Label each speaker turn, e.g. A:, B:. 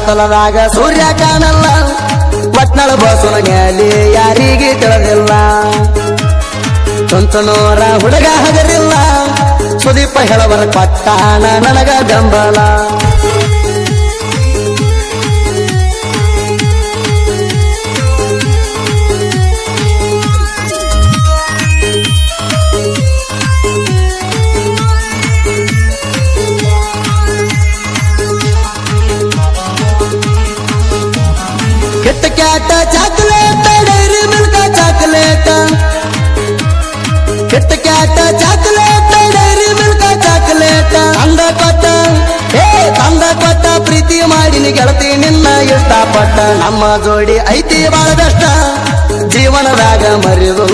A: ಕತ್ತಲದಾಗ ಸೂರ್ಯ ಕಾಣಲ್ಲ ಪಟ್ನಳ ಬಸವನ ಮ್ಯಾಲೆ ಯಾರಿಗೆ ತಿಳಿದಿಲ್ಲ ಚೊಂಚನೋರ ಹುಡುಗ ಹಗರಿಲ್ಲ ಸುದೀಪ ಹೇಳವರ ಪಟ್ಟಾಣ ನನಗ ಬೆಂಬಲ KitKat chocolate Dairy Milk chocolate KitKat chocolate Dairy Milk chocolate ತಂದ ಕೊಟ್ಟ ಪ್ರೀತಿ ಮಾಡಿನ ಗೆಳತಿ ನಿನ್ನ ಇಷ್ಟಪಟ್ಟ ನಮ್ಮ ಜೋಡಿ ಐತಿ ಬಾಳ ಬೆಷ್ಟ ಜೀವನದಾಗ ಮರೆದು